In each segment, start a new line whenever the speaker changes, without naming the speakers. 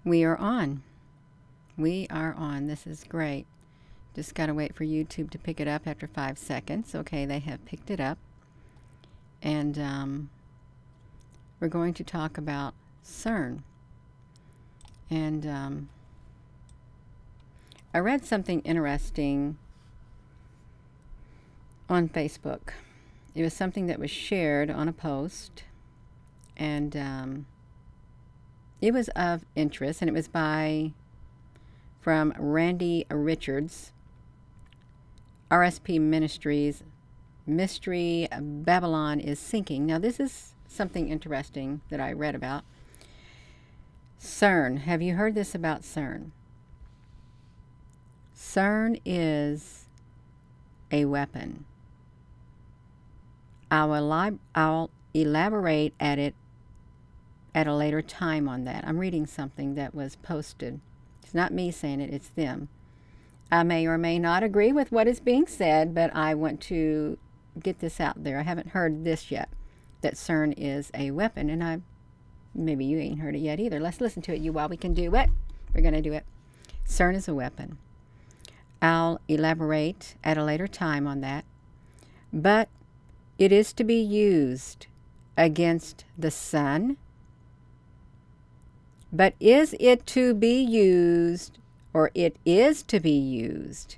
We are on. We are on. This is great. Just got to wait for YouTube to pick it up after 5 seconds. Okay, they have picked it up. And we're going to talk about CERN. And I read something interesting on Facebook. It was something that was shared on a post, and it was of interest, and it was from Randy Richards, RSP Ministries, Mystery Babylon is Sinking. Now, this is something interesting that I read about. CERN. Have you heard this about CERN? CERN is a weapon. I'll elaborate at it at a later time on that. I'm reading something that was posted. It's not me saying it, it's them. I may or may not agree with what is being said, but I want to get this out there. I haven't heard this yet, that CERN is a weapon, and maybe you ain't heard it yet either. Let's listen to it, you all. We can do it. We're going to do it. CERN is a weapon. I'll elaborate at a later time on that, but it is to be used against the sun. But is it to be used, or it is to be used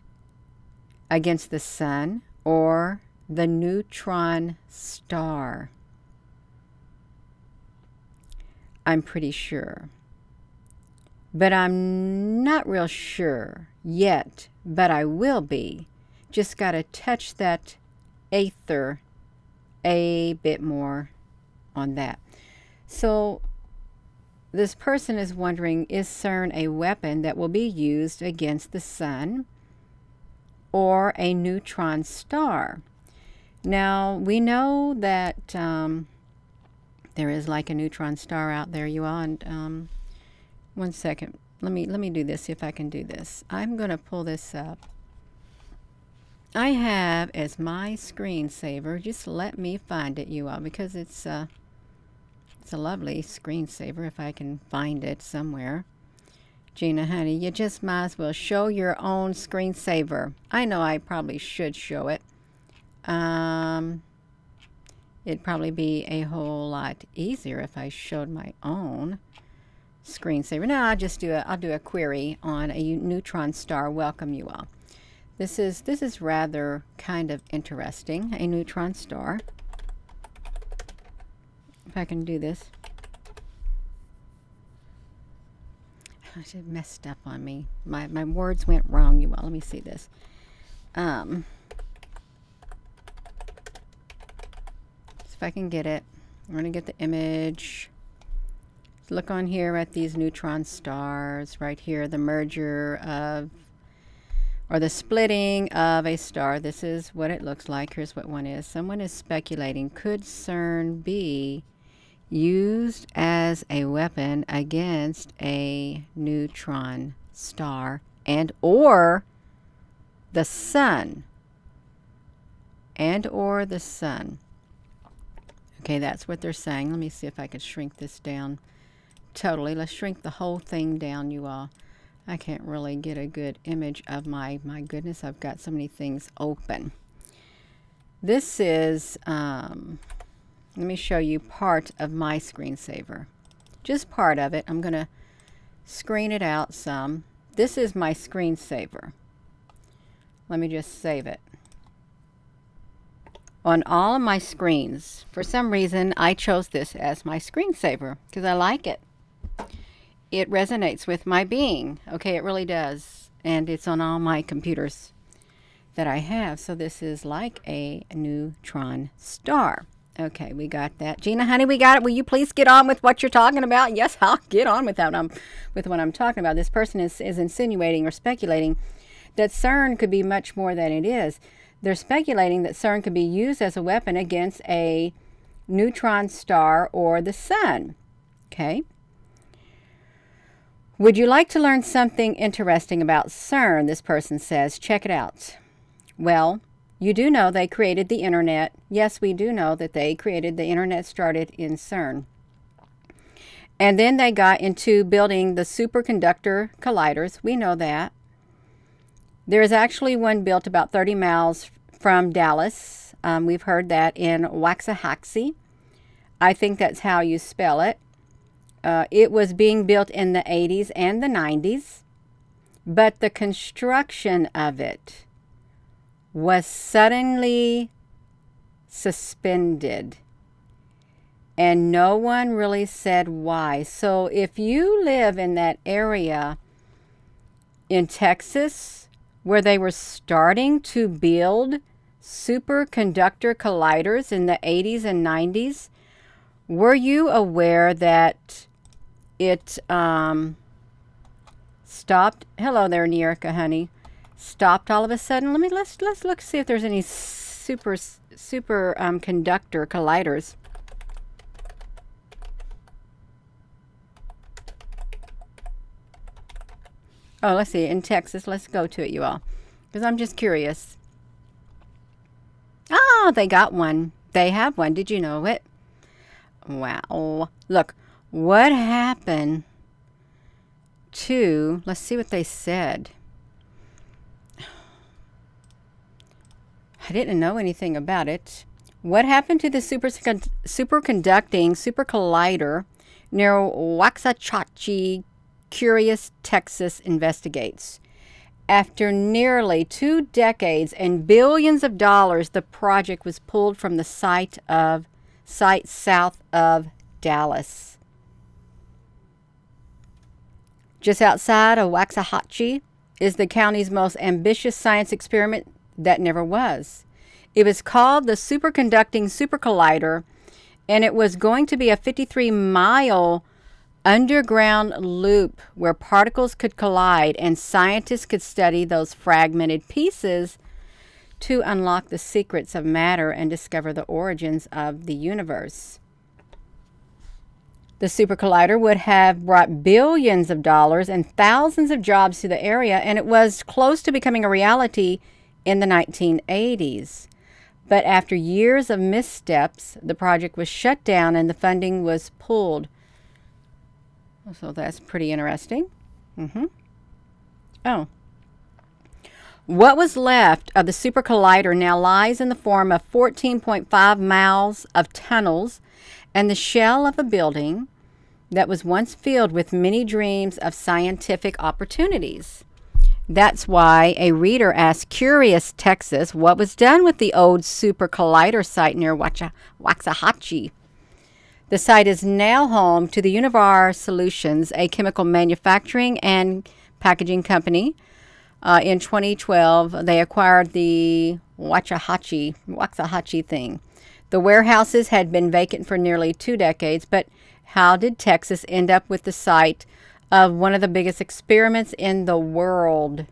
against the sun or the neutron star? I'm pretty sure. But I'm not real sure yet, but I will be. Just got to touch that aether a bit more on that. So this person is wondering, is CERN a weapon that will be used against the sun or a neutron star? Now, we know that there is like a neutron star out there, you all. And one second. Let me do this, see if I can do this. I'm going to pull this up. I have as my screensaver, just let me find it, you all, because it's a lovely screensaver if I can find it somewhere. Gina, honey, you just might as well show your own screensaver. I know I probably should show it. It'd probably be a whole lot easier if I showed my own screensaver. No, I'll do a query on a neutron star. Welcome, you all. This is rather kind of interesting. A neutron star. If I can do this. It messed up on me. My words went wrong, you all. Let me see this. So if I can get it, I'm going to get the image. Look on here at these neutron stars. Right here, the merger of, or the splitting of a star. This is what it looks like. Here's what one is. Someone is speculating, could CERN be used as a weapon against a neutron star and or the sun? And or the sun. Okay, that's what they're saying. Let me see if I can shrink this down totally. Let's shrink the whole thing down, you all. I can't really get a good image of my goodness, I've got so many things open. This is, let me show you part of my screensaver. Just part of it. I'm going to screen it out some. This is my screensaver. Let me just save it. On all of my screens, for some reason, I chose this as my screensaver because I like it. It resonates with my being. Okay, it really does. And it's on all my computers that I have. So this is like a neutron star. Okay, we got that. Gina, honey, we got it. Will you please get on with what you're talking about? Yes, I'll get on with that. With what I'm talking about. This person is insinuating or speculating that CERN could be much more than it is. They're speculating that CERN could be used as a weapon against a neutron star or the sun. Okay. Would you like to learn something interesting about CERN? This person says. Check it out. Well, you do know they created the internet. Yes, we do know that they created the internet, started in CERN. And then they got into building the superconductor colliders. We know that. There is actually one built about 30 miles from Dallas. We've heard that in Waxahachie. I think that's how you spell it. It was being built in the 80s and the 90s, but the construction of it was suddenly suspended, and no one really said why. So if you live in that area in Texas where they were starting to build superconductor colliders in the 80s and 90s, were you aware that it stopped? Hello there, Nierka, honey. Stopped all of a sudden. Let's look, see if there's any superconductor colliders. Oh, let's see, in Texas. Let's go to it, you all, because I'm just curious. Oh, they got one. They have one. Did you know it? Wow. Look, what happened to, let's see what they said. I didn't know anything about it. What happened to the superconducting super collider near Waxahachie? Curious Texas investigates. After nearly 2 decades and billions of dollars, the project was pulled from the site south of Dallas. Just outside of Waxahachie is the county's most ambitious science experiment that never was. It was called the Superconducting Super Collider, and it was going to be a 53-mile underground loop where particles could collide and scientists could study those fragmented pieces to unlock the secrets of matter and discover the origins of the universe. The Super Collider would have brought billions of dollars and thousands of jobs to the area, and it was close to becoming a reality in the 1980s. But after years of missteps, the project was shut down and the funding was pulled. So that's pretty interesting. Oh. What was left of the Super Collider now lies in the form of 14.5 miles of tunnels and the shell of a building that was once filled with many dreams of scientific opportunities. That's why a reader asked Curious Texas what was done with the old Super Collider site near Waxahachie. The site is now home to the Univar Solutions, a chemical manufacturing and packaging company. In 2012, they acquired the Waxahachie thing. The warehouses had been vacant for nearly 2 decades, but how did Texas end up with the site of one of the biggest experiments in the world?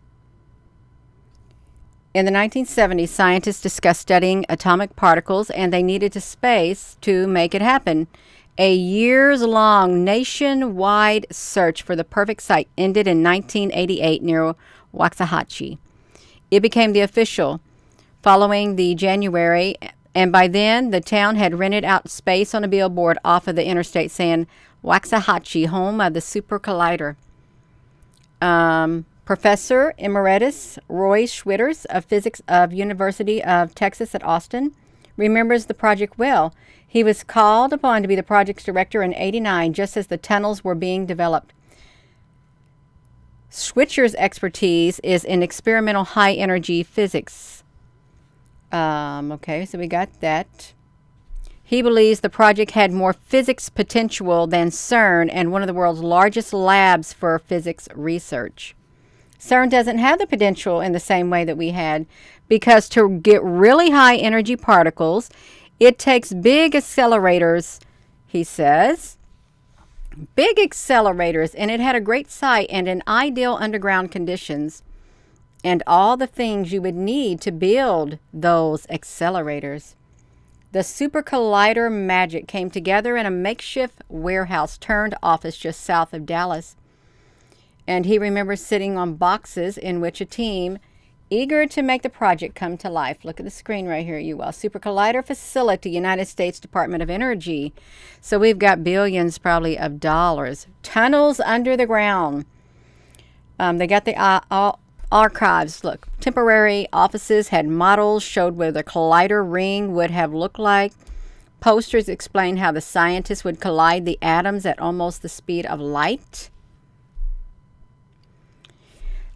In the 1970s, scientists discussed studying atomic particles, and they needed a space to make it happen. A years-long nationwide search for the perfect site ended in 1988 near Waxahachie. It became the official following the January, and by then the town had rented out space on a billboard off of the interstate saying Waxahachie, home of the Super Collider. Professor Emeritus Roy Schwitters of Physics of University of Texas at Austin remembers the project well. He was called upon to be the project's director in '89, just as the tunnels were being developed. Schwitter's expertise is in experimental high-energy physics. Okay, so we got that. He believes the project had more physics potential than CERN and one of the world's largest labs for physics research. CERN doesn't have the potential in the same way that we had, because to get really high energy particles, it takes big accelerators, he says. Big accelerators, and it had a great site and an ideal underground conditions and all the things you would need to build those accelerators. The Super Collider magic came together in a makeshift warehouse turned office just south of Dallas. And he remembers sitting on boxes in which a team eager to make the project come to life. Look at the screen right here, you all. Super Collider Facility, United States Department of Energy. So we've got billions probably of dollars. Tunnels under the ground. They got the archives. Look, temporary offices had models, showed where the collider ring would have looked like. Posters explained how the scientists would collide the atoms at almost the speed of light.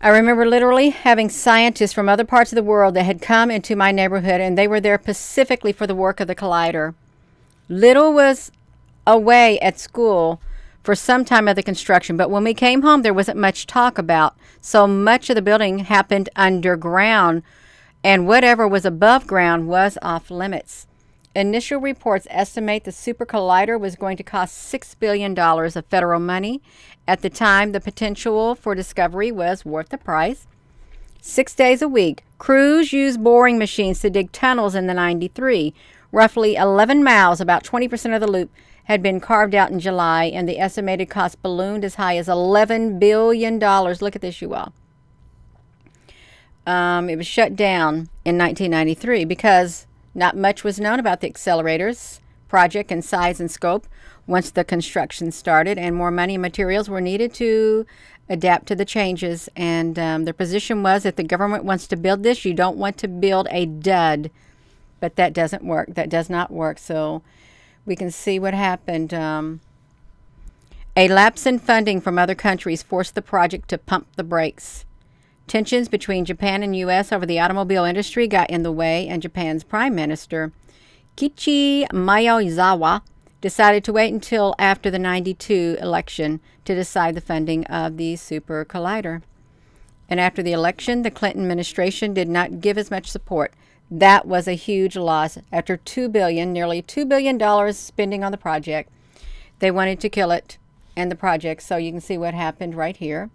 I remember literally having scientists from other parts of the world that had come into my neighborhood, and they were there specifically for the work of the collider. Little was away at school for some time of the construction, but when we came home, there wasn't much talk about. So much of the building happened underground, and whatever was above ground was off limits. Initial reports estimate the super collider was going to cost $6 billion of federal money. At the time, the potential for discovery was worth the price. 6 days a week, crews used boring machines to dig tunnels in the 93. Roughly 11 miles, about 20% of the loop, had been carved out in July, and the estimated cost ballooned as high as $11 billion. Look at this, you all. It was shut down in 1993 because not much was known about the accelerator's project and size and scope once the construction started, and more money and materials were needed to adapt to the changes. And their position was, if the government wants to build this, you don't want to build a dud. But that doesn't work. That does not work. So we can see what happened. A lapse in funding from other countries forced the project to pump the brakes. Tensions between Japan and U.S. over the automobile industry got in the way, and Japan's Prime Minister, Kiichi Miyazawa, decided to wait until after the 92 election to decide the funding of the super collider. And after the election, the Clinton administration did not give as much support. That was a huge loss. After nearly $2 billion spending on the project, they wanted to kill it and the project. So you can see what happened right here.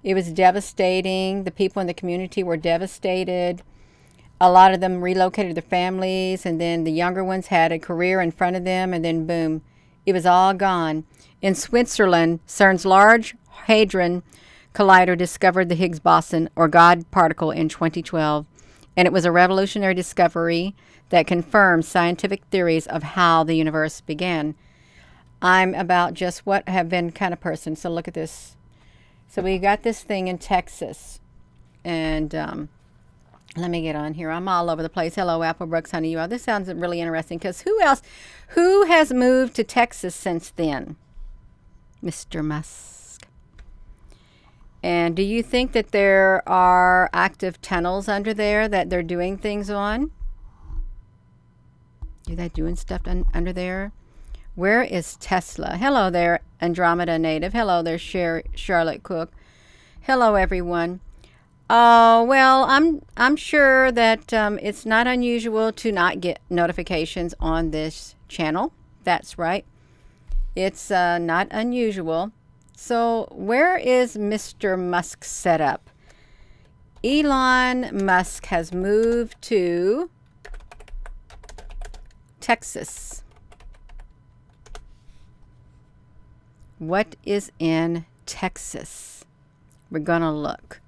It was devastating. The people in the community were devastated. A lot of them relocated their families, and then the younger ones had a career in front of them, and then boom, it was all gone. In Switzerland, CERN's Large Hadron Collider discovered the Higgs boson, or God particle, in 2012, and it was a revolutionary discovery that confirmed scientific theories of how the universe began. I'm about just what have been kind of person, so look at this. So we got this thing in Texas, and let me get on here. I'm all over the place. Hello, Applebrooks, honey, you all. This sounds really interesting, because who has moved to Texas since then? Mr. Musk. And do you think that there are active tunnels under there that they're doing things on? Are they doing stuff under there? Where is Tesla? Hello there, Andromeda native. Hello there, Charlotte Cook. Hello, everyone. Well, I'm sure that it's not unusual to not get notifications on this channel. That's right. It's not unusual. So where is Mr. Musk set up? Elon Musk has moved to Texas. What is in Texas? We're going to look.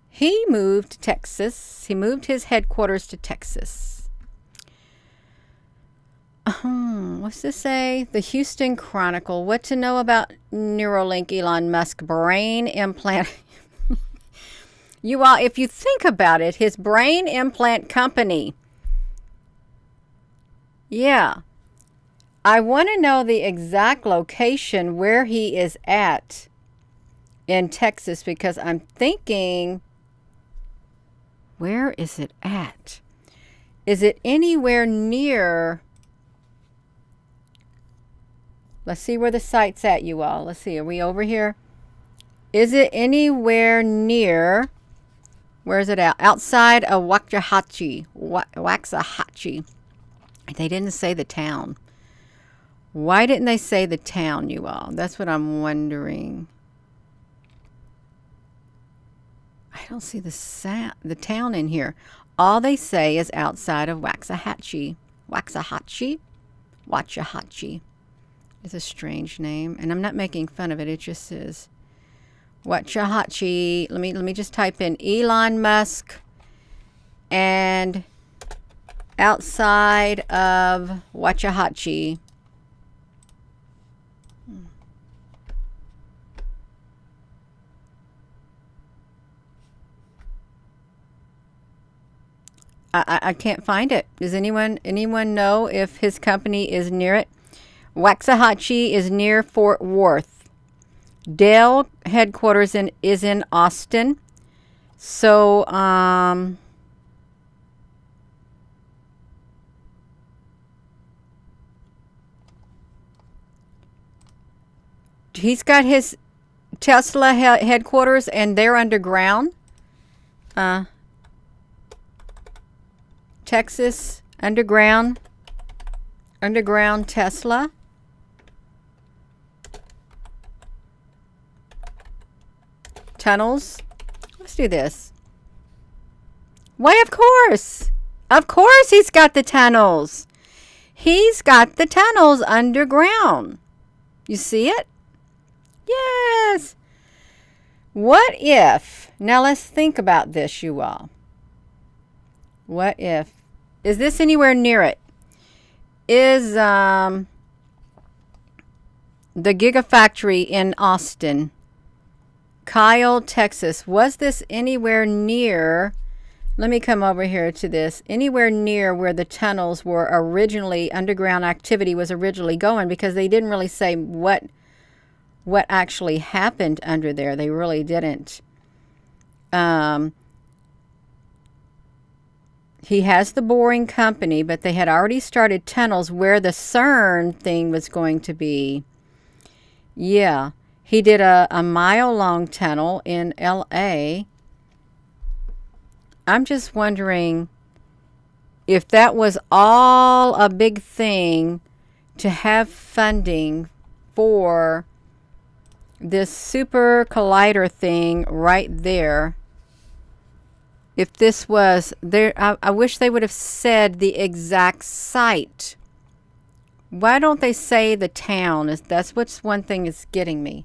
He moved to Texas. He moved his headquarters to Texas. What's this say? The Houston Chronicle. What to know about Neuralink Elon Musk brain implant. You all, if you think about it, his brain implant company. Yeah. I want to know the exact location where he is at in Texas, because I'm thinking, where is it at? Is it anywhere near? Let's see where the site's at, you all. Let's see. Are we over here? Is it anywhere near? Where is it at? Outside of Waxahachie. Waxahachie. They didn't say the town. Why didn't they say the town, you all? That's what I'm wondering. I don't see the town in here. All they say is outside of Waxahachie. Waxahachie? Waxahachie. It's a strange name, and I'm not making fun of it. It just says Waxahachie. Let me just type in Elon Musk and outside of Waxahachie. I can't find it. Does anyone know if his company is near it? Waxahachie is near Fort Worth. Dell headquarters is in Austin. So he's got his Tesla headquarters and they're underground. Texas, underground Tesla. Tunnels. Let's do this. Why, of course. Of course he's got the tunnels. He's got the tunnels underground. You see it? Yes. What if, now let's think about this, you all. What if, is this anywhere near it? Is the Gigafactory in Austin, Kyle, Texas, was this anywhere near, let me come over here to this, anywhere near where the tunnels were originally, underground activity was originally going, because they didn't really say what actually happened under there. They really didn't. He has the boring company, but they had already started tunnels where the CERN thing was going to be. Yeah, he did a mile-long tunnel in LA. I'm just wondering if that was all a big thing to have funding for this super collider thing right there. If this was there, I wish they would have said the exact site. Why don't they say the town? That's what's one thing is getting me.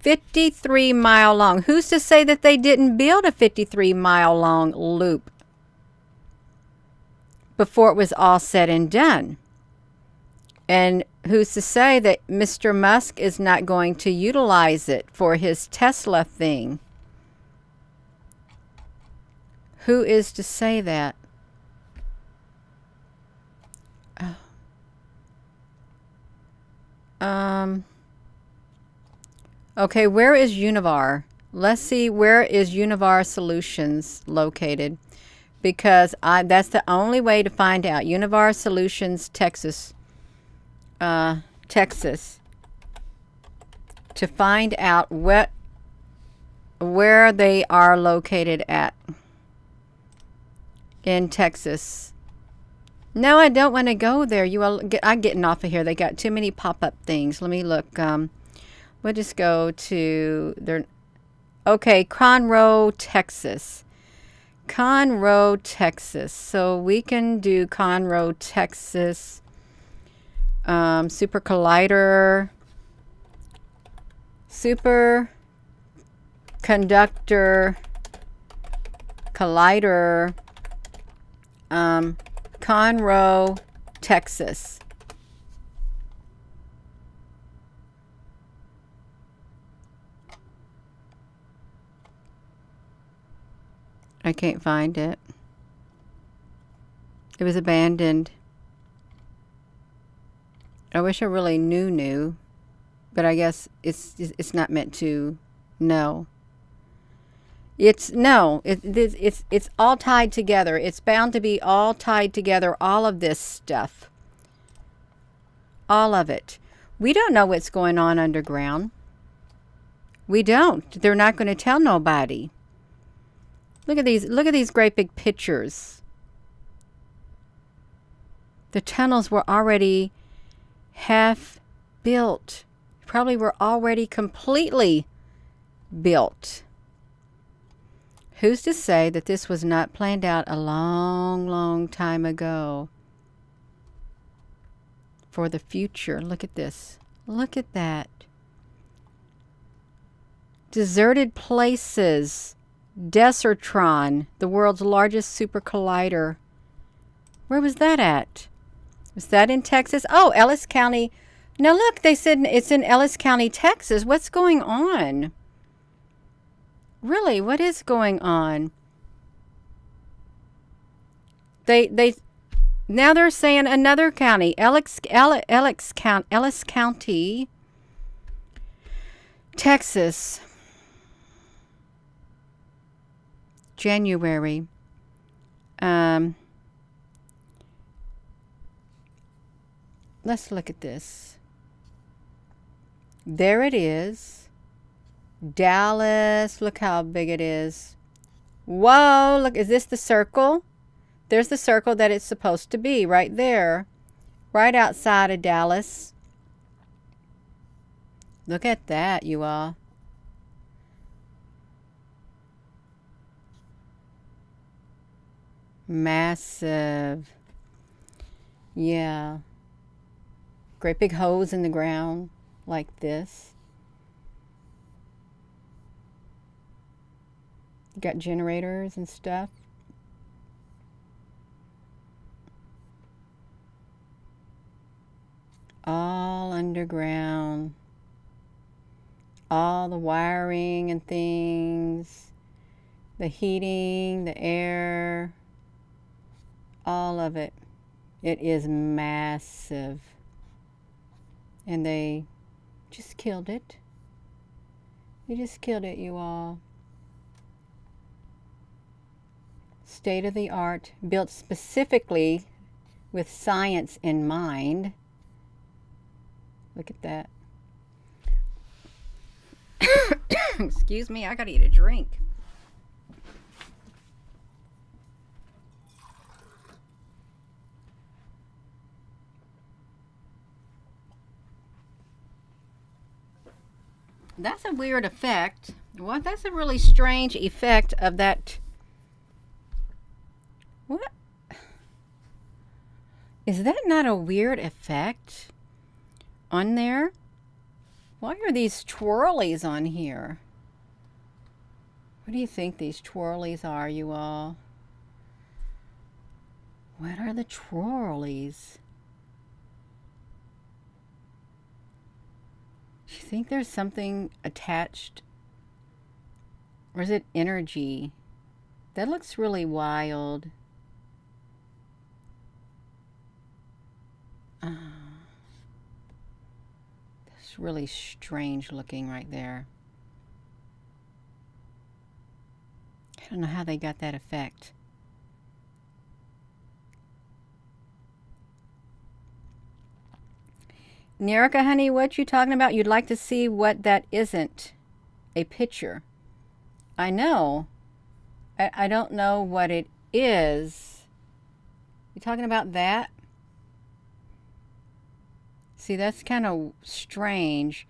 53-mile long. Who's to say that they didn't build a 53-mile long loop before it was all said and done? And who's to say that Mr. Musk is not going to utilize it for his Tesla thing? Who is to say that? Okay, where is Univar? Let's see, where is Univar Solutions located? Because that's the only way to find out. Univar Solutions, Texas. Texas. To find out where they are located at. In Texas. No, I don't want to go there. I'm getting off of here. They got too many pop-up things. Let me look. We'll just go to their. Okay, Conroe, Texas. Conroe, Texas. So we can do Conroe, Texas. Super Collider. Superconductor. Collider. Conroe, Texas. I can't find it. It was abandoned. I wish I really knew, but I guess it's not meant to know. It's all tied together. It's bound to be all tied together, all of this stuff. All of it. We don't know what's going on underground. We don't. They're not going to tell nobody. Look at these great big pictures. The tunnels were already half built. Probably were already completely built. Who's to say that this was not planned out a long, long time ago for the future? Look at this. Look at that. Deserted places. Desertron, the world's largest super collider. Where was that at? Was that in Texas? Oh, Ellis County. Now look, they said it's in Ellis County, Texas. What's going on? Really, what is going on? Now they're saying another county, Ellis County, Texas. January. Let's look at this. There it is. Dallas. Look how big it is. Whoa, look, is this the circle? There's the circle that it's supposed to be right there. Right outside of Dallas. Look at that, you all. Massive. Yeah. Great big holes in the ground like this. You got generators and stuff. All underground. All the wiring and things. The heating, the air. All of it. It is massive. And they just killed it. They just killed it, you all. State of the art, built specifically with science in mind. Look at that. Excuse me, I gotta eat a drink. That's a weird effect. Well, that's a really strange effect of that. What? Is that not a weird effect on there? Why are these twirlies on here? What do you think these twirlies are, you all? What are the twirlies? Do you think there's something attached? Or is it energy? That looks really wild. That's really strange looking right there. I don't know how they got that effect. Nerica, honey, what you talking about? You'd like to see what that isn't a picture. I know. I don't know what it is. You talking about that? See, that's kind of strange.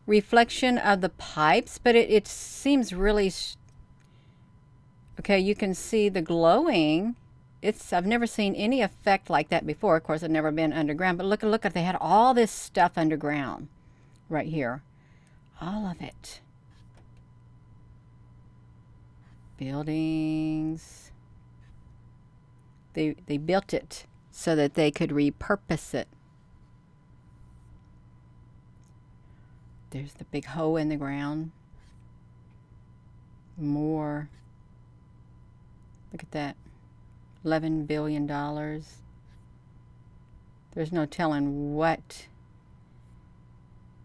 Reflection of the pipes, but it seems really... Okay, you can see the glowing. I've never seen any effect like that before. Of course, I've never been underground, but look, they had all this stuff underground right here. All of it. Buildings. They built it so that they could repurpose it. There's the big hole in the ground. More. Look at that. $11 billion. There's no telling what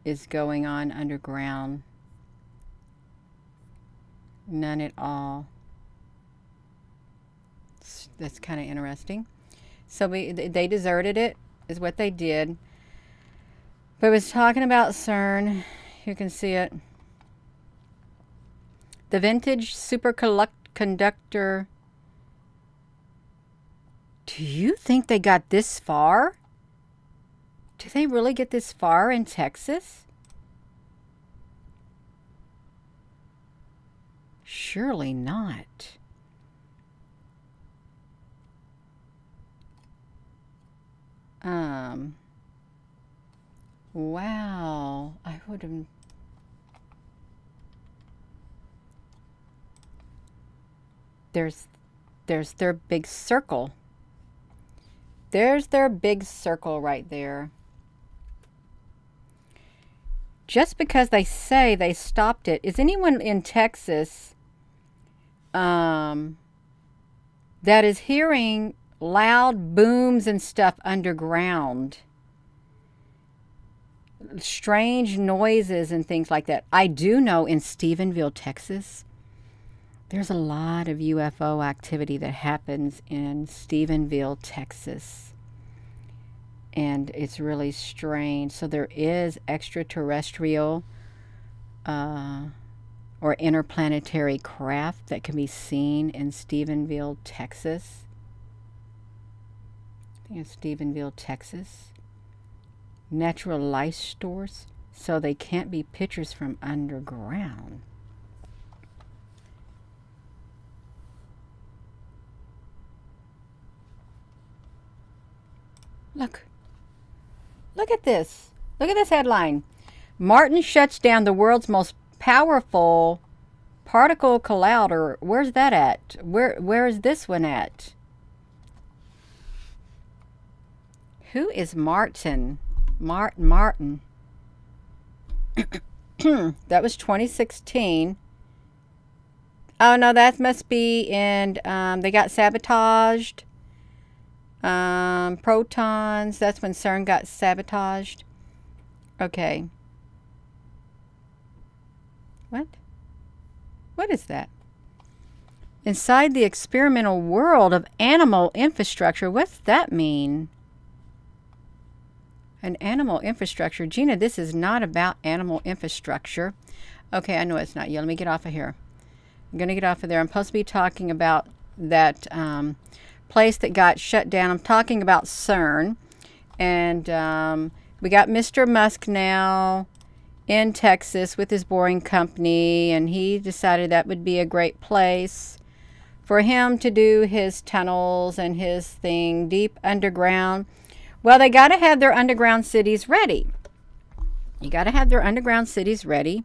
is going on underground. None at all. That's kind of interesting. So they deserted it, is what they did. But it was talking about CERN. You can see it. The vintage superconductor. Do you think they got this far? Do they really get this far in Texas? Surely not. Wow. I would have... There's their big circle. There's their big circle right there. Just because they say they stopped it, is anyone in Texas that is hearing loud booms and stuff underground? Strange noises and things like that. I do know in Stephenville, Texas, there's a lot of UFO activity that happens in Stephenville, Texas. And it's really strange. So there is extraterrestrial or interplanetary craft that can be seen in Stephenville, Texas. I think it's Stephenville, Texas. Natural light source, so they can't be pictures from underground. Look at this. Look at this headline. Martin shuts down the world's most powerful particle collider. Where's that at? Where is this one at? Who is Martin? Martin. That was 2016. Oh no, that must be in they got sabotaged. Protons, that's when CERN got sabotaged. Okay. What is that? Inside the experimental world of animal infrastructure. What's that mean? An animal infrastructure. Gina, this is not about animal infrastructure. Okay, I know it's not. Yeah, let me get off of here. I'm going to get off of there. I'm supposed to be talking about that place that got shut down. I'm talking about CERN. And we got Mr. Musk now in Texas with his Boring Company. And he decided that would be a great place for him to do his tunnels and his thing deep underground. Well, they got to have their underground cities ready. You got to have their underground cities ready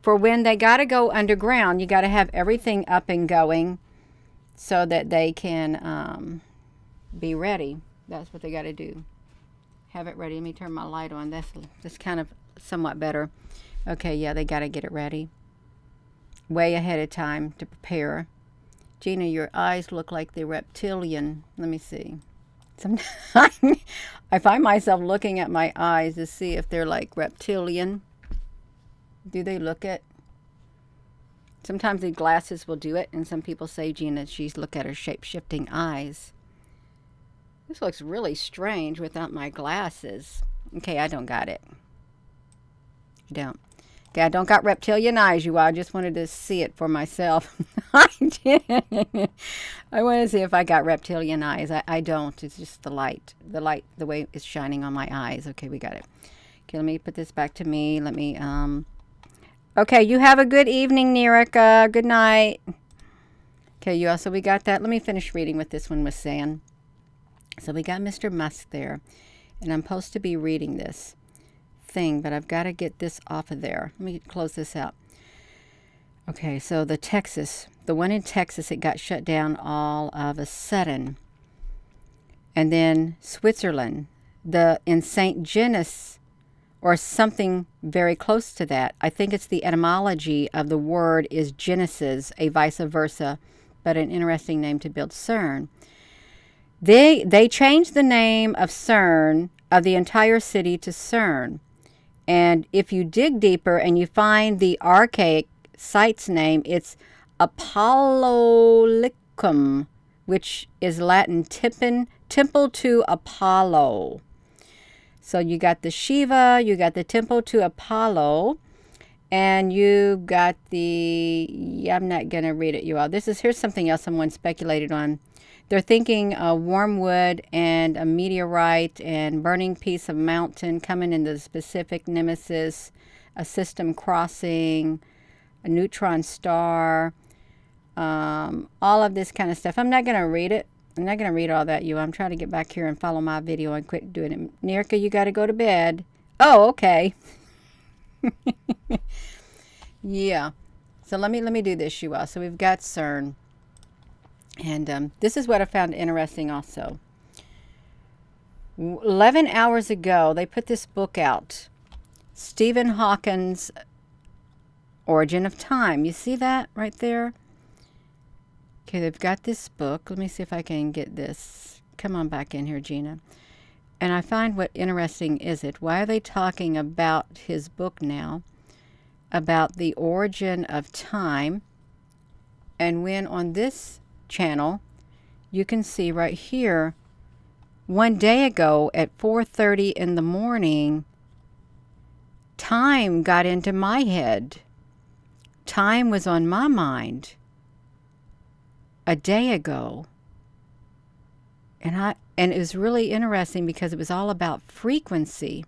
for when they got to go underground. You got to have everything up and going so that they can be ready. That's what they got to do. Have it ready. Let me turn my light on. That's kind of somewhat better. Okay, yeah, they got to get it ready way ahead of time to prepare. Gina, your eyes look like they're reptilian. Let me see. Sometimes I find myself looking at my eyes to see if they're like reptilian. Do they look it? Sometimes the glasses will do it, and some people say, Gina, she's look at her shape-shifting eyes. This looks really strange without my glasses. Okay, I don't got it. I don't. Okay, I don't got reptilian eyes, you all. I just wanted to see it for myself. I did. I want to see if I got reptilian eyes. I don't. It's just the light. The light, the way it's shining on my eyes. Okay, we got it. Okay, let me put this back to me. Let me, okay, you have a good evening, Nirika. Good night. Okay, you also, we got that. Let me finish reading what this one was saying. So we got Mr. Musk there, and I'm supposed to be reading this thing, but I've got to get this off of there. Let me close this out. Okay, so the one in Texas, it got shut down all of a sudden. And then Switzerland, in St. Genus, or something very close to that. I think it's the etymology of the word is Genesis, a vice versa, but an interesting name to build CERN. They changed the name of CERN, of the entire city, to CERN. And if you dig deeper and you find the archaic site's name, it's Apollolicum, which is Latin temple to Apollo. So you got the Shiva, you got the temple to Apollo, and you got I'm not going to read it, you all. Here's something else someone speculated on. They're thinking a wormwood and a meteorite and burning piece of mountain coming into the specific nemesis, a system crossing, a neutron star, all of this kind of stuff. I'm not going to read it. I'm not going to read all that, you. I'm trying to get back here and follow my video and quit doing it. Nirka, you got to go to bed. Oh, okay. Yeah. So let me do this, you all. So we've got CERN. And this is what I found interesting also. 11 hours ago, they put this book out. Stephen Hawking's Origin of Time. You see that right there? Okay, they've got this book. Let me see if I can get this. Come on back in here, Gina. And I find what interesting is it. Why are they talking about his book now? About the origin of time. And when on this channel, you can see right here, one day ago at 4:30 in the morning, time got into my head. Time was on my mind a day ago. And it was really interesting because it was all about frequency.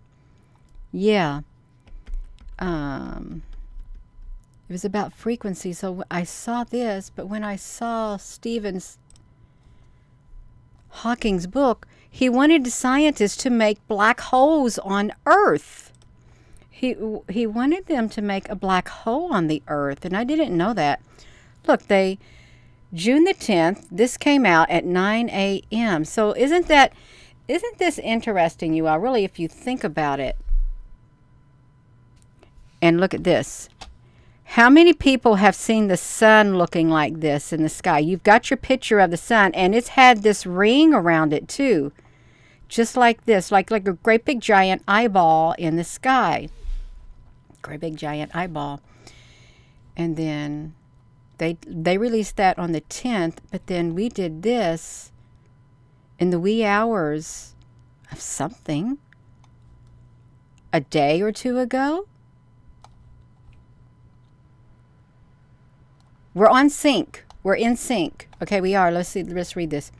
Yeah. It was about frequency. So I saw this, but when I saw Stephen Hawking's book, he wanted the scientists to make black holes on Earth. He wanted them to make a black hole on the Earth, and I didn't know that. Look, June the 10th, this came out at 9 a.m. So isn't this interesting, you all, really, if you think about it? And look at this. How many people have seen the sun looking like this in the sky? You've got your picture of the sun, and it's had this ring around it too. Just like this, like a great big giant eyeball in the sky. Great big giant eyeball. And then they released that on the 10th, but then we did this in the wee hours of something a day or two ago. We're on sync. We're in sync. Okay, we are. Let's read this.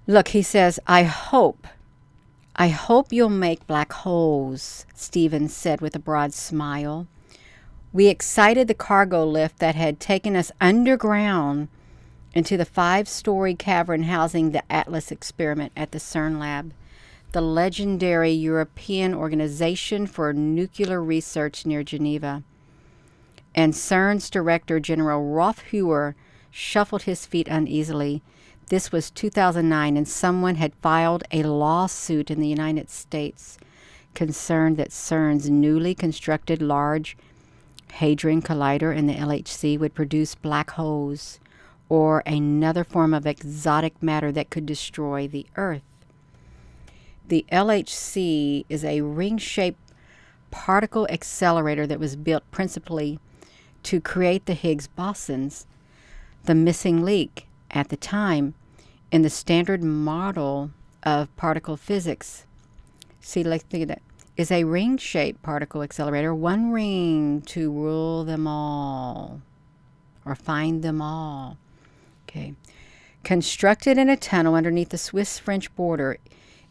Look, he says, I hope you'll make black holes, Stephen said with a broad smile. We excited the cargo lift that had taken us underground into the 5-story cavern housing the Atlas experiment at the CERN lab, the legendary European Organization for Nuclear Research near Geneva. And CERN's Director General Rolf Heuer shuffled his feet uneasily. This was 2009, and someone had filed a lawsuit in the United States concerned that CERN's newly constructed Large Hadron Collider in the LHC would produce black holes or another form of exotic matter that could destroy the Earth. The LHC is a ring-shaped particle accelerator that was built principally to create the Higgs bosons, the missing link at the time in the standard model of particle physics. See, like, think of that. Is a ring-shaped particle accelerator, one ring to rule them all or find them all. Okay. Constructed in a tunnel underneath the Swiss-French border,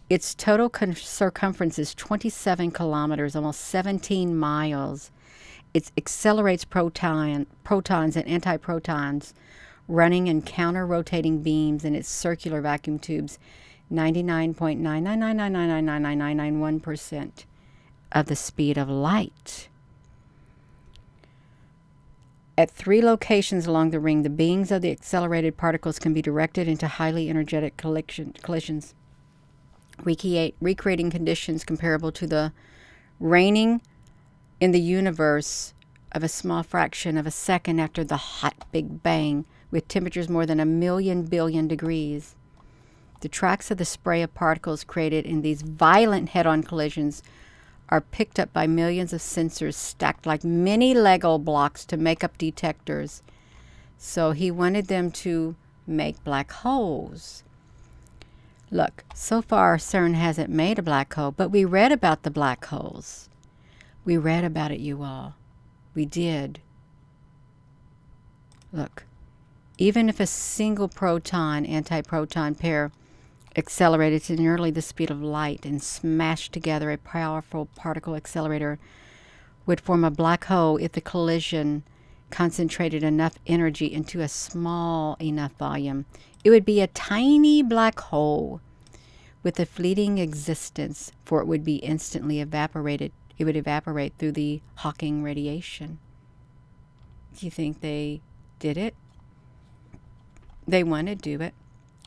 its total circumference is 27 kilometers, almost 17 miles. It accelerates protons and antiprotons running in counter-rotating beams in its circular vacuum tubes, 99.999999991% of the speed of light. At 3 locations along the ring, the beams of the accelerated particles can be directed into highly energetic collisions, recreating conditions comparable to the reigning in the universe of a small fraction of a second after the hot Big Bang, with temperatures more than 1,000,000 billion degrees. The tracks of the spray of particles created in these violent head-on collisions are picked up by millions of sensors stacked like mini Lego blocks to make up detectors. So he wanted them to make black holes. Look, so far CERN hasn't made a black hole, but we read about the black holes. We read about it, you all. We did. Look, even if a single proton-antiproton pair accelerated to nearly the speed of light and smashed together, a powerful particle accelerator would form a black hole if the collision concentrated enough energy into a small enough volume. It would be a tiny black hole with a fleeting existence, for it would be instantly evaporated. It would evaporate through the Hawking radiation. Do you think they did it? They want to do it.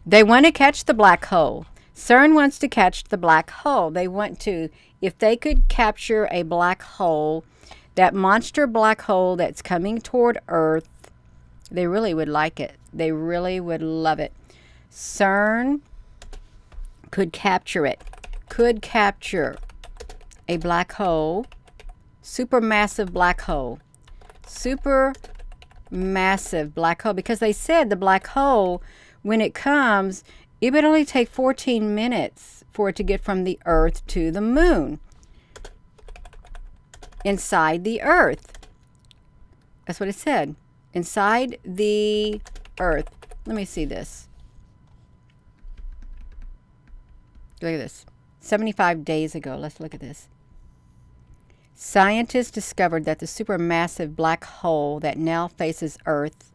They want to catch the black hole. CERN wants to catch the black hole. They want to, if they could capture a black hole, that monster black hole that's coming toward Earth, they really would like it. They really would love it. CERN could capture it. Could capture a black hole, supermassive black hole. Supermassive black hole. Because they said the black hole, when it comes, it would only take 14 minutes for it to get from the Earth to the moon. Inside the Earth. That's what it said. Inside the Earth. Let me see this. Look at this. 75 days ago. Let's look at this. Scientists discovered that the supermassive black hole that now faces Earth,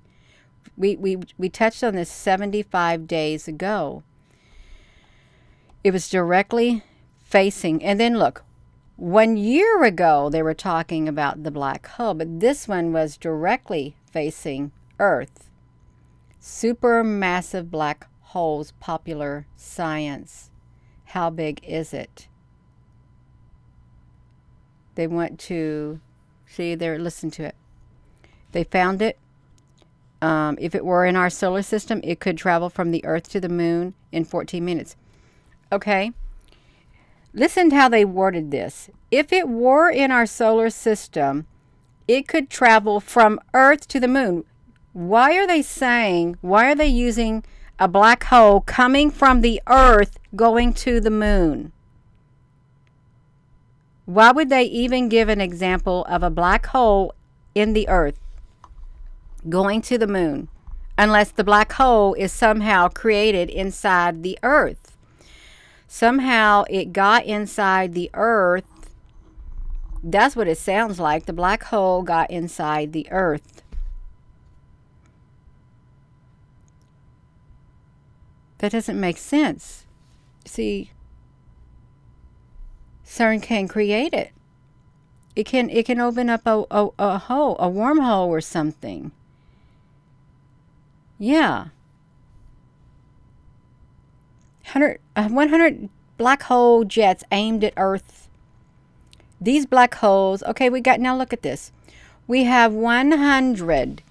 we touched on this 75 days ago. It was directly facing, and then look, 1 year ago they were talking about the black hole, but this one was directly facing Earth. Supermassive black holes, popular science. How big is it? They want to see there, listen to it. They found it. If it were in our solar system, it could travel from the Earth to the moon in 14 minutes. Okay. Listen to how they worded this. If it were in our solar system, it could travel from Earth to the moon. Why are they using a black hole coming from the Earth going to the moon? Why would they even give an example of a black hole in the Earth going to the moon unless the black hole is somehow created inside the Earth? Somehow it got inside the Earth. That's what it sounds like. The black hole got inside the Earth. That doesn't make sense. See, CERN can create it. It can open up a hole, a wormhole or something. Yeah. 100 black hole jets aimed at Earth. These black holes, okay, now look at this. We have 100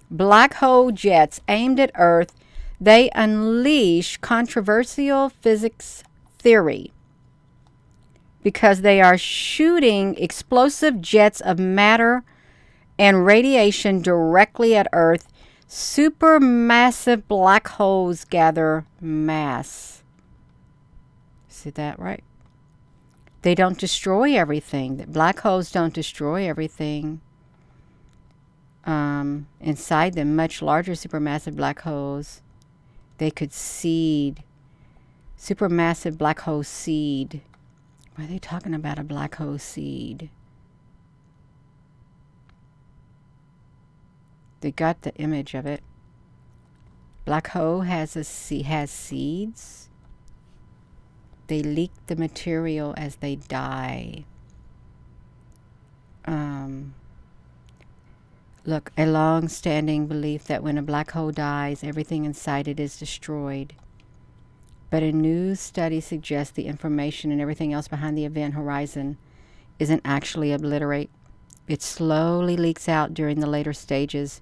black hole jets aimed at Earth. They unleash controversial physics theory because they are shooting explosive jets of matter and radiation directly at Earth. Supermassive black holes gather mass. See that right? They don't destroy everything. Black holes don't destroy everything. Inside them, much larger supermassive black holes, they could seed. Supermassive black hole seed. Why are they talking about a black hole seed? They got the image of it. Black hole has seeds. They leak the material as they die. Look, a long-standing belief that when a black hole dies, everything inside it is destroyed. But a new study suggests the information and everything else behind the event horizon isn't actually obliterate. It slowly leaks out during the later stages.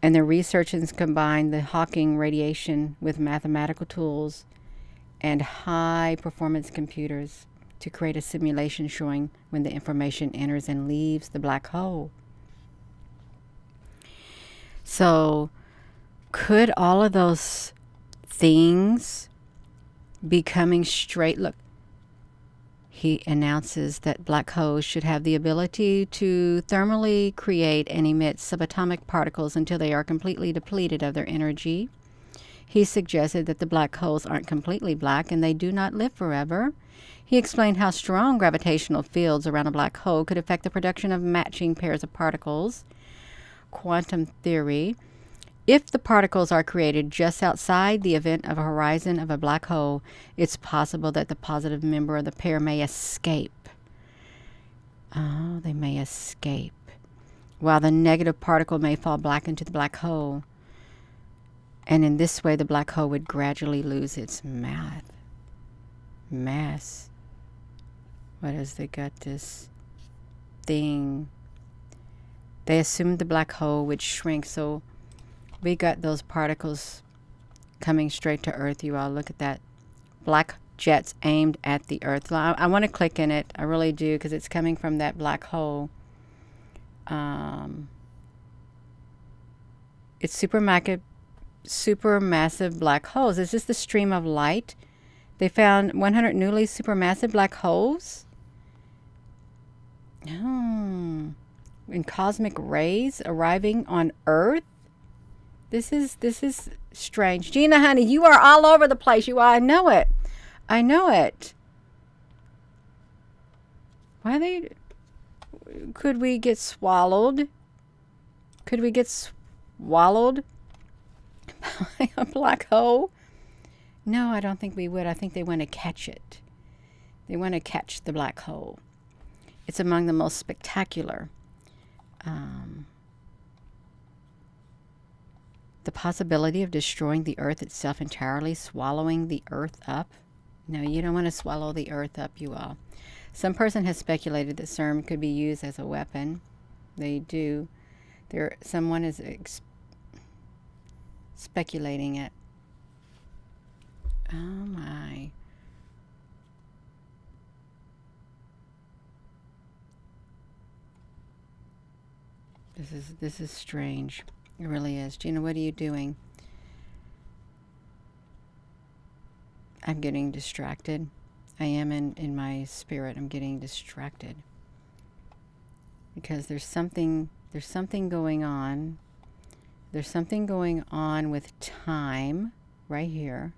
And the researchers combine the Hawking radiation with mathematical tools and high-performance computers to create a simulation showing when the information enters and leaves the black hole. So, could all of those things be coming straight? Look, he announces that black holes should have the ability to thermally create and emit subatomic particles until they are completely depleted of their energy. He suggested that the black holes aren't completely black and they do not live forever. He explained how strong gravitational fields around a black hole could affect the production of matching pairs of particles. Quantum theory. If the particles are created just outside the event of a horizon of a black hole, it's possible that the positive member of the pair may escape. Oh, they may escape. While the negative particle may fall back into the black hole. And in this way, the black hole would gradually lose its mass. What is they got this thing? They assumed the black hole would shrink, so we got those particles coming straight to Earth. You all look at that. Black jets aimed at the Earth. I want to click in it. I really do, because it's coming from that black hole. It's supermassive black holes. Is this the stream of light? They found 100 newly supermassive black holes. Oh, in cosmic rays arriving on Earth. This is strange. Gina, honey, you are all over the place. You are. I know it. I know it. Why they? Could we get swallowed? Could we get swallowed by a black hole? No, I don't think we would. I think they want to catch it. They want to catch the black hole. It's among the most spectacular. The possibility of destroying the Earth itself entirely, swallowing the Earth up. No, you don't want to swallow the Earth up, you all. Some person has speculated that CERN could be used as a weapon. They do. Someone is speculating it. Oh my. This is strange. It really is. Gina, what are you doing? I'm getting distracted. I am in my spirit. I'm getting distracted. Because there's something going on. There's something going on with time right here.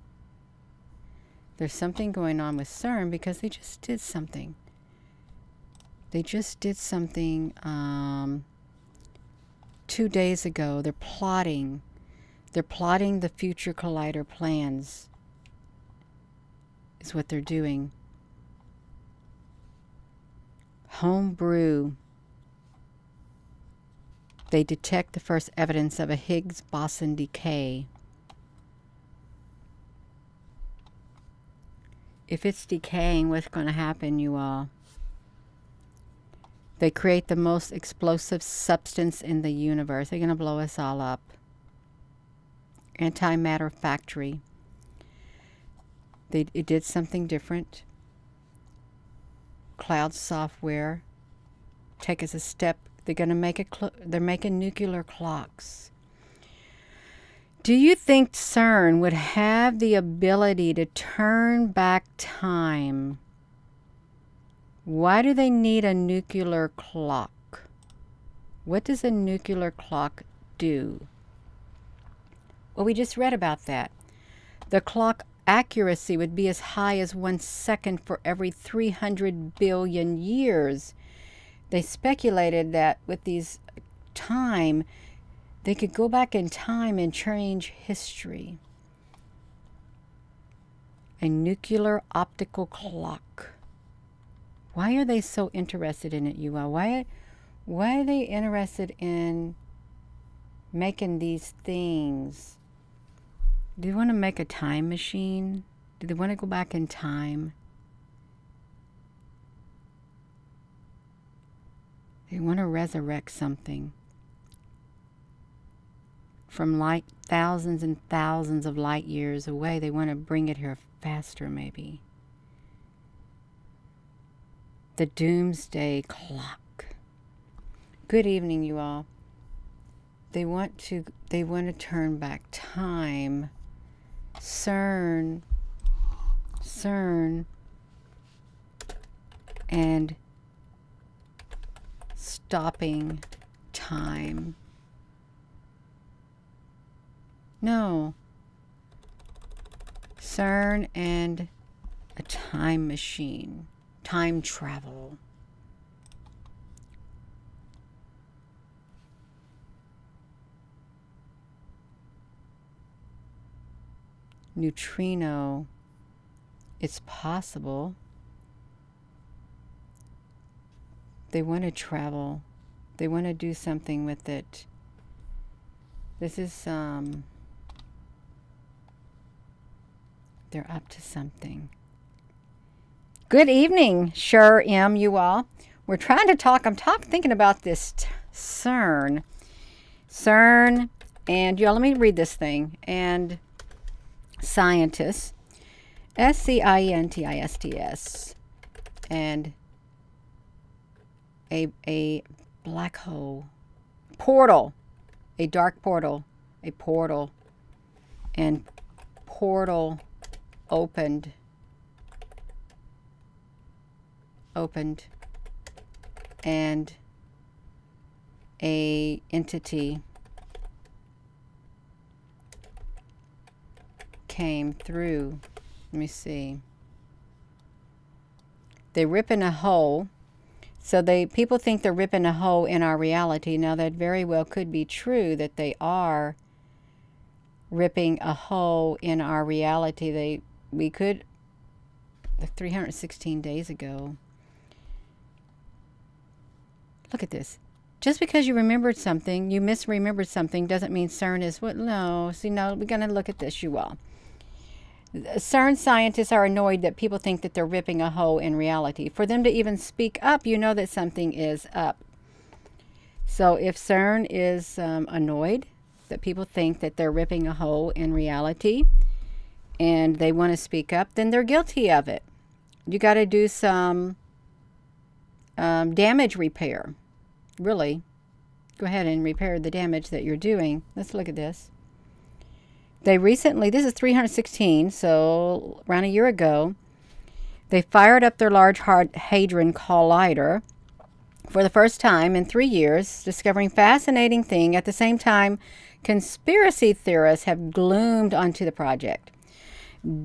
There's something going on with CERN because they just did something. They just did something 2 days ago. They're plotting the future collider plans is what they're doing. Homebrew. They detect the first evidence of a Higgs boson decay. If it's decaying, what's going to happen, you all? They create the most explosive substance in the universe. They're going to blow us all up. Antimatter factory. It did something different. Cloud software. Take us a step. They're going to make they're making nuclear clocks. Do you think CERN would have the ability to turn back time? Why do they need a nuclear clock? What does a nuclear clock do? Well, we just read about that. The clock accuracy would be as high as 1 second for every 300 billion years. They speculated that with these time, they could go back in time and change history. A nuclear optical clock. Why are they so interested in it, you all? Why are they interested in making these things? Do they want to make a time machine? Do they want to go back in time? They want to resurrect something from light, thousands and thousands of light years away. They want to bring it here faster, maybe. The Doomsday Clock. Good evening, you all. They want to turn back time. CERN, and stopping time. No. CERN and a time machine. Time travel. Neutrino. It's possible. They want to travel. They want to do something with it. This is They're up to something. Good evening, Sure M, you all. We're trying to talk. Thinking about this CERN. CERN, and y'all, let me read this thing. And scientists, SCIENTISTS, and a black hole, portal, a dark portal, and portal opened, and a entity came through. Let me see. They rip in a hole. So people think they're ripping a hole in our reality. Now that very well could be true, that they are ripping a hole in our reality. We could, 316 days ago. Look at this. Just because you remembered something, you misremembered something, doesn't mean CERN is what? No. See, no, we're going to look at this, you all. CERN scientists are annoyed that people think that they're ripping a hole in reality. For them to even speak up, you know that something is up. So if CERN is annoyed that people think that they're ripping a hole in reality and they want to speak up, then they're guilty of it. You got to do some damage repair. Really, go ahead and repair the damage that you're doing. Let's look at this. They recently, this is 316, so around a year ago, they fired up their Large Hadron Collider for the first time in 3 years, discovering fascinating thing. At the same time, conspiracy theorists have gloomed onto the project,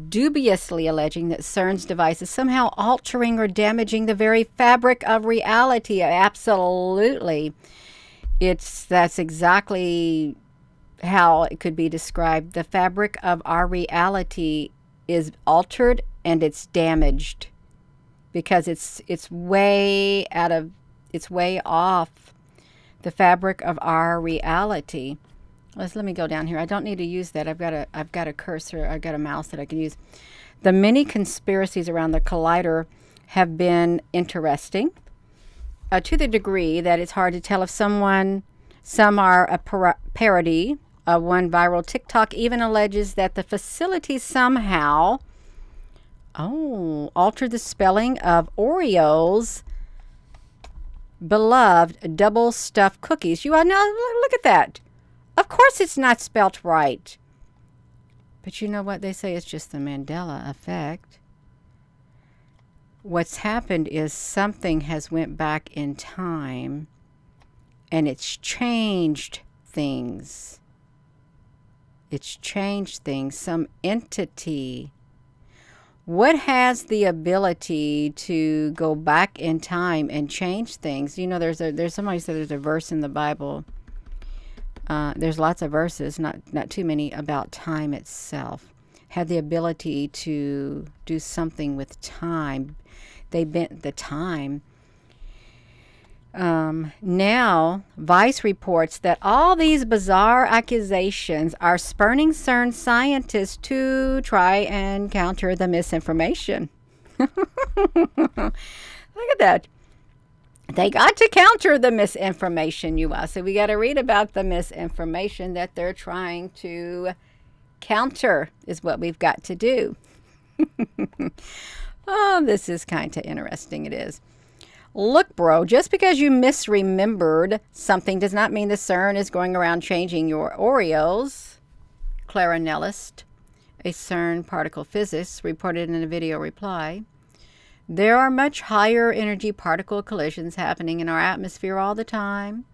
dubiously alleging that CERN's device is somehow altering or damaging the very fabric of reality. Absolutely. That's exactly how it could be described. The fabric of our reality is altered and it's damaged because it's way off the fabric of our reality. Let me go down here. I don't need to use that. I've got a cursor. I've got a mouse that I can use. The many conspiracies around the collider have been interesting to the degree that it's hard to tell if some are a parody. One viral TikTok even alleges that the facility somehow altered the spelling of Oreo's beloved double stuffed cookies. You all know, look at that. Of course it's not spelt right. But you know what? They say it's just the Mandela effect. What's happened is something has went back in time and it's changed things. Some entity. What has the ability to go back in time and change things? You know, there's somebody said there's a verse in the Bible. There's lots of verses, not too many, about time itself. Had the ability to do something with time. They bent the time. Now, Vice reports that all these bizarre accusations are spurning CERN scientists to try and counter the misinformation. Look at that. They got to counter the misinformation, you all. So we got to read about the misinformation that they're trying to counter is what we've got to do. Oh, this is kind of interesting. It is. Look, bro, just because you misremembered something does not mean the CERN is going around changing your Oreos. Clara Nellist, a CERN particle physicist, reported in a video reply. There are much higher energy particle collisions happening in our atmosphere all the time.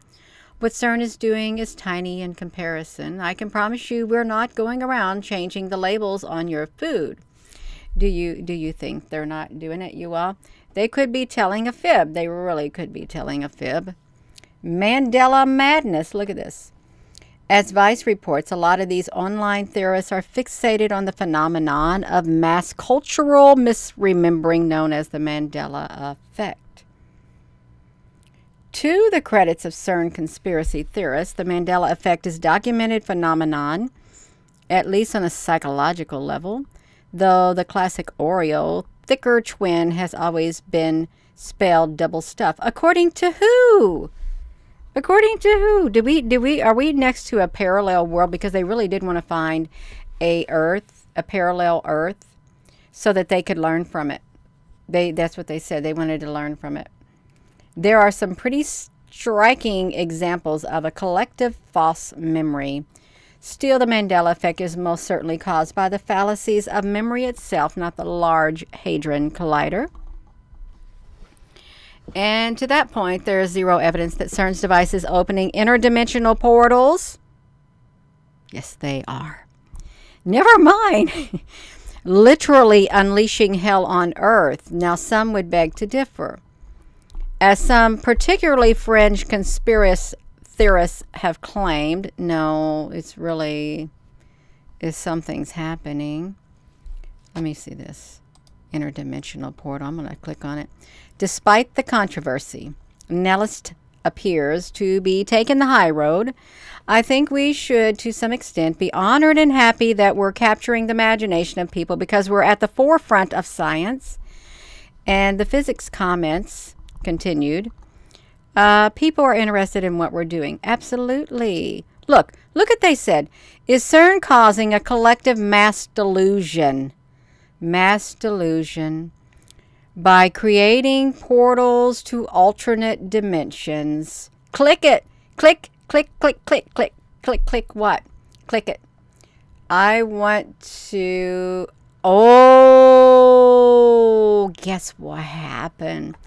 What CERN is doing is tiny in comparison. I can promise you we're not going around changing the labels on your food. Do you think they're not doing it, you all? They could be telling a fib. They really could be telling a fib. Mandela madness. Look at this. As Vice reports, a lot of these online theorists are fixated on the phenomenon of mass cultural misremembering known as the Mandela effect. To the credits of CERN conspiracy theorists, the Mandela effect is a documented phenomenon, at least on a psychological level, though the classic Oreo thicker twin has always been spelled double stuff. According to who? According to who? Are we next to a parallel world? Because they really did want to find a parallel Earth, so that they could learn from it. That's what they said. They wanted to learn from it. There are some pretty striking examples of a collective false memory. Still, the Mandela effect is most certainly caused by the fallacies of memory itself, not the Large Hadron Collider. And to that point, there is zero evidence that CERN's device is opening interdimensional portals. Yes, they are. Never mind. Literally unleashing hell on Earth. Now, some would beg to differ. As some particularly fringe conspiracy theorists have claimed, no, it's really, something's happening. Let me see this. Interdimensional portal. I'm going to click on it. Despite the controversy, Nellist appears to be taking the high road. I think we should, to some extent, be honored and happy that we're capturing the imagination of people because we're at the forefront of science. And the physics comments continued. People are interested in what we're doing. Absolutely. Look what they said. Is CERN causing a collective mass delusion? Mass delusion. By creating portals to alternate dimensions. Click it. Click, click, click, click, click. Click what? Click it. I want to... Oh, guess what happened?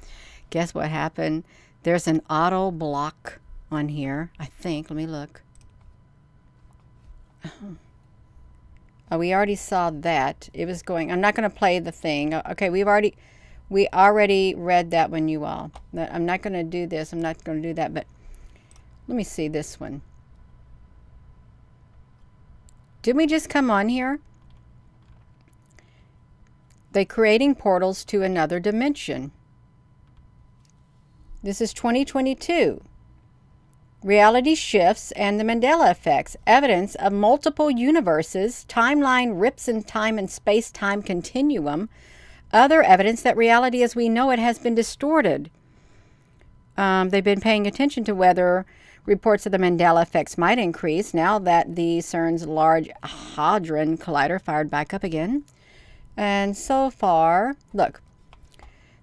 Guess what happened? There's an auto block on here, I think. Let me look. Oh, we already saw that. It was going... I'm not going to play the thing. Okay, we already read that one, you all. I'm not going to do this. I'm not going to do that, but let me see this one. Didn't we just come on here? They're creating portals to another dimension. This is 2022. Reality shifts and the Mandela effects. Evidence of multiple universes. Timeline rips in time and space-time continuum. Other evidence that reality as we know it has been distorted. They've been paying attention to whether reports of the Mandela effects might increase now that the CERN's Large Hadron Collider fired back up again. And so far, look,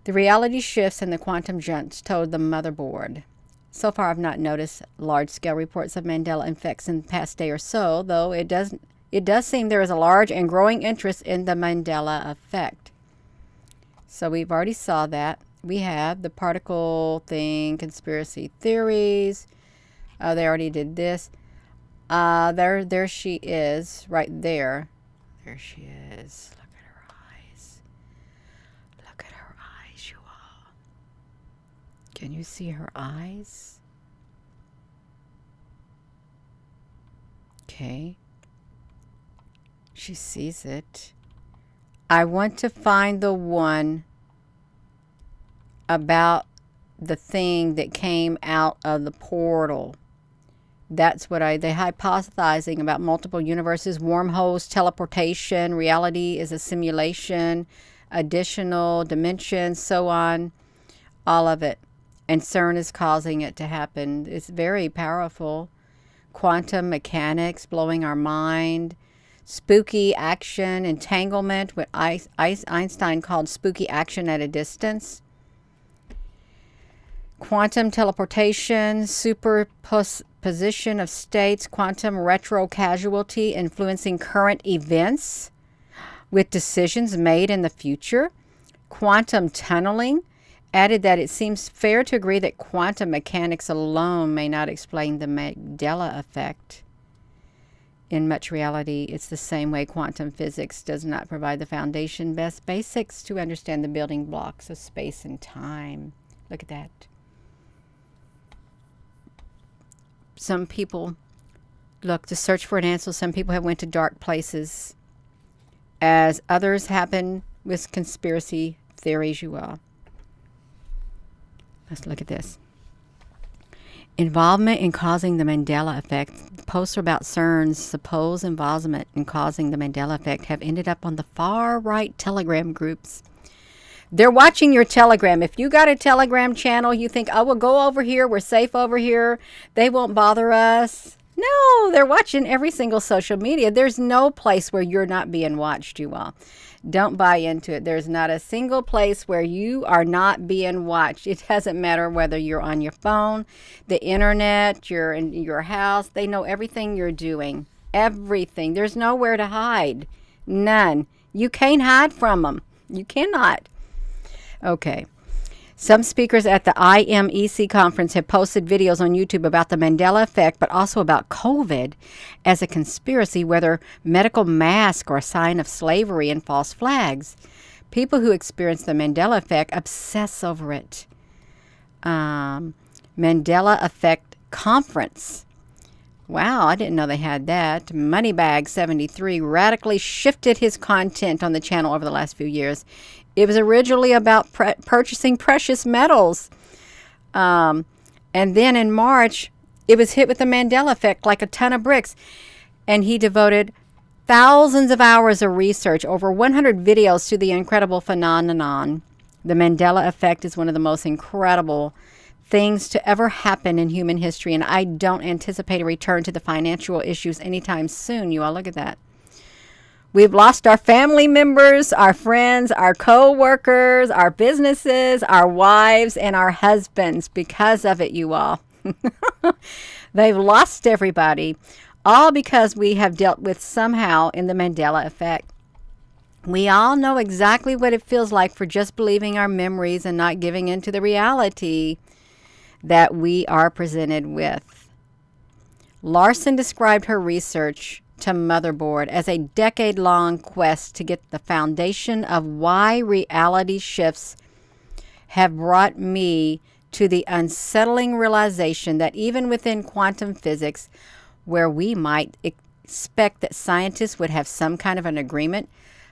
the reality shifts and the quantum jumps told the motherboard. So far, I've not noticed large-scale reports of Mandela effects in the past day or so, though it does seem there is a large and growing interest in the Mandela effect. So we've already saw that. We have the particle thing, conspiracy theories. They already did this. There she is, right there. There she is. Look at her eyes. Look at her eyes, you all. Can you see her eyes? Okay. She sees it. I want to find the one about the thing that came out of the portal. That's what they're hypothesizing about multiple universes, wormholes, teleportation, reality is a simulation, additional dimensions, so on, all of it. And CERN is causing it to happen. It's very powerful. Quantum mechanics blowing our mind. Spooky action, entanglement, what Einstein called spooky action at a distance. Quantum teleportation, superposition of states, quantum retrocausality influencing current events with decisions made in the future. Quantum tunneling added that it seems fair to agree that quantum mechanics alone may not explain the Mandela effect. In much reality, it's the same way quantum physics does not provide the foundation basics to understand the building blocks of space and time. Look at that. Some people, look, to search for an answer, some people have went to dark places, as others happen with conspiracy theories, you all. Let's look at this. Involvement in causing the Mandela effect. Posts about CERN's supposed involvement in causing the Mandela effect have ended up on the far-right Telegram groups. They're watching your Telegram. If you got a Telegram channel, you think, oh, we'll go over here. We're safe over here. They won't bother us. No, they're watching every single social media. There's no place where you're not being watched, you all. Don't buy into it. There's not a single place where you are not being watched. It doesn't matter whether you're on your phone, the internet, you're in your house. They know everything you're doing. Everything. There's nowhere to hide. None. You can't hide from them. You cannot. Okay. Some speakers at the IMEC conference have posted videos on YouTube about the Mandela effect, but also about COVID as a conspiracy, whether medical masks are a sign of slavery and false flags. People who experience the Mandela effect obsess over it. Mandela effect conference. Wow, I didn't know they had that. Moneybag73 radically shifted his content on the channel over the last few years. It was originally about purchasing precious metals. And then in March, it was hit with the Mandela effect like a ton of bricks. And he devoted thousands of hours of research, over 100 videos to the incredible phenomenon. The Mandela effect is one of the most incredible things to ever happen in human history. And I don't anticipate a return to the financial issues anytime soon. You all look at that. We've lost our family members, our friends, our co-workers, our businesses, our wives, and our husbands because of it, you all. They've lost everybody, all because we have dealt with somehow in the Mandela effect. We all know exactly what it feels like for just believing our memories and not giving in to the reality that we are presented with. Larson described her research to Motherboard as a decade-long quest to get the foundation of why reality shifts have brought me to the unsettling realization that even within quantum physics, where we might expect that scientists would have some kind of an agreement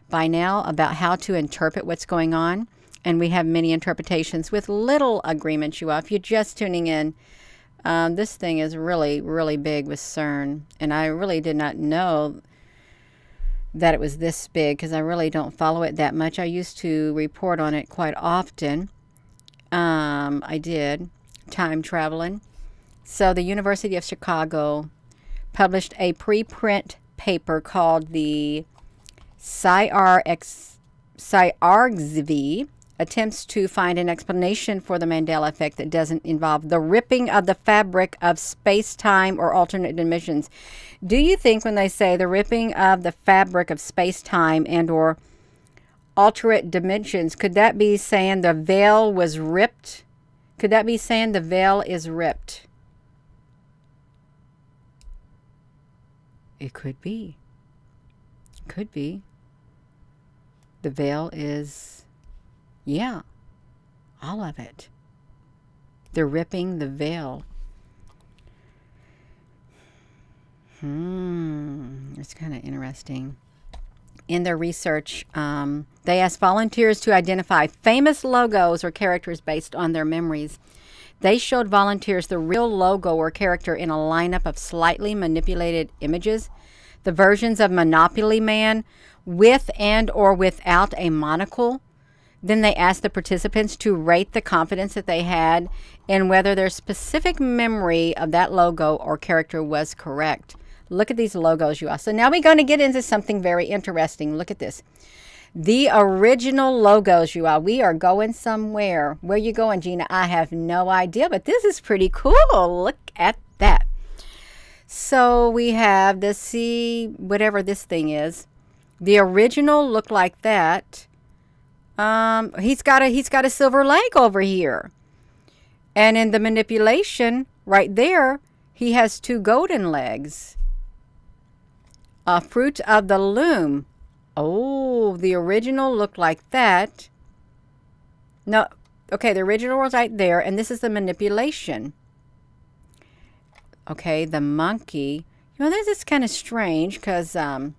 by now about how to interpret what's going on, and we have many interpretations with little agreement, you all. If you're just tuning in, this thing is really, really big with CERN. And I really did not know that it was this big because I really don't follow it that much. I used to report on it quite often. I did. Time traveling. So the University of Chicago published a preprint paper called the CERN attempts to find an explanation for the Mandela effect that doesn't involve the ripping of the fabric of space-time or alternate dimensions. Do you think when they say the ripping of the fabric of space-time and or alternate dimensions, could that be saying the veil was ripped? Could that be saying the veil is ripped? It could be. Could be. The veil is... yeah, all of it. They're ripping the veil. It's kind of interesting. In their research, they asked volunteers to identify famous logos or characters based on their memories. They showed volunteers the real logo or character in a lineup of slightly manipulated images. The versions of Monopoly Man with and or without a monocle. Then they asked the participants to rate the confidence that they had and whether their specific memory of that logo or character was correct. Look at these logos, you all. So now we're going to get into something very interesting. Look at this. The original logos, you all. We are going somewhere. Where you going, Gina? I have no idea, but this is pretty cool. Look at that. So we have the whatever this thing is. The original looked like that. He's got a silver leg over here. And in the manipulation right there, he has two golden legs. A fruit of the loom. Oh, the original looked like that. No, okay, the original was right there, and this is the manipulation. Okay, the monkey. You know, this is kind of strange because I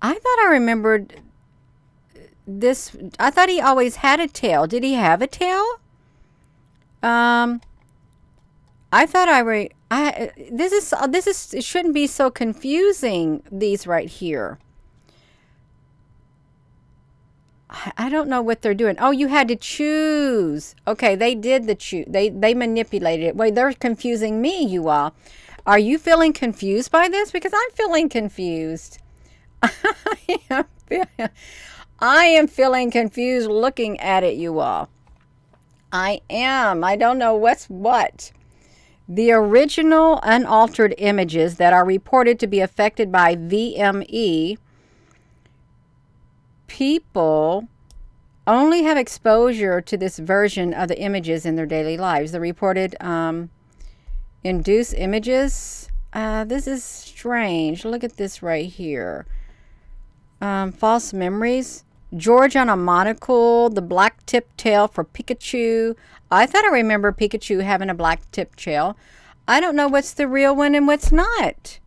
thought I remembered this. I thought he always had a tail. Did he have a tail? I thought it shouldn't be so confusing, these right here. I don't know what they're doing. Oh, you had to choose. Okay, they did the choose. They manipulated it. Wait, they're confusing me, you all. Are you feeling confused by this? Because I'm feeling confused. I am feeling confused looking at it, you all. I am. I don't know what's what. The original unaltered images that are reported to be affected by VME, people only have exposure to this version of the images in their daily lives. The reported induced images. This is strange. Look at this right here. False memories. George on a monocle. The black tip tail for Pikachu. I thought I remember Pikachu having a black tip tail. I don't know what's the real one and what's not.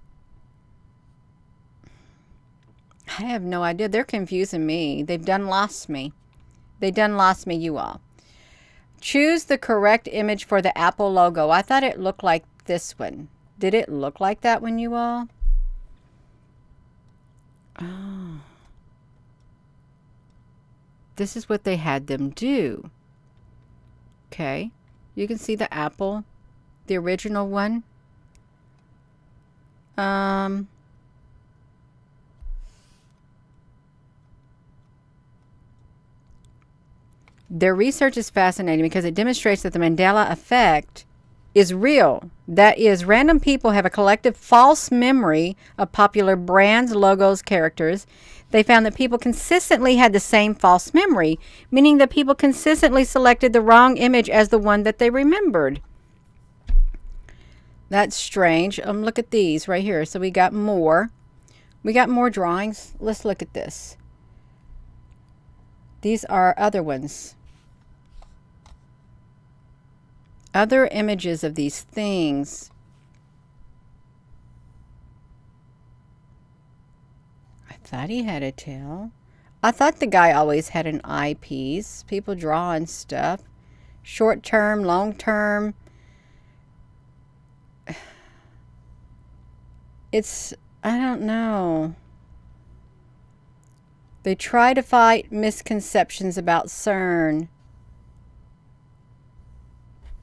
I have no idea. They're confusing me. They've done lost me. They done lost me, you all. Choose the correct image for the Apple logo. I thought it looked like this one. Did it look like that one, you all? Oh. This is what they had them do. Okay. You can see the apple. The original one. Their research is fascinating because it demonstrates that the Mandela effect is real. That is, random people have a collective false memory of popular brands, logos, characters. They found that people consistently had the same false memory, meaning that people consistently selected the wrong image as the one that they remembered. That's strange. Look at these right here. So we got more. We got more drawings. Let's look at this. These are other ones. Other images of these things. I thought he had a tail. I thought the guy always had an eyepiece. People drawing stuff. Short term, long term. I don't know. They try to fight misconceptions about CERN.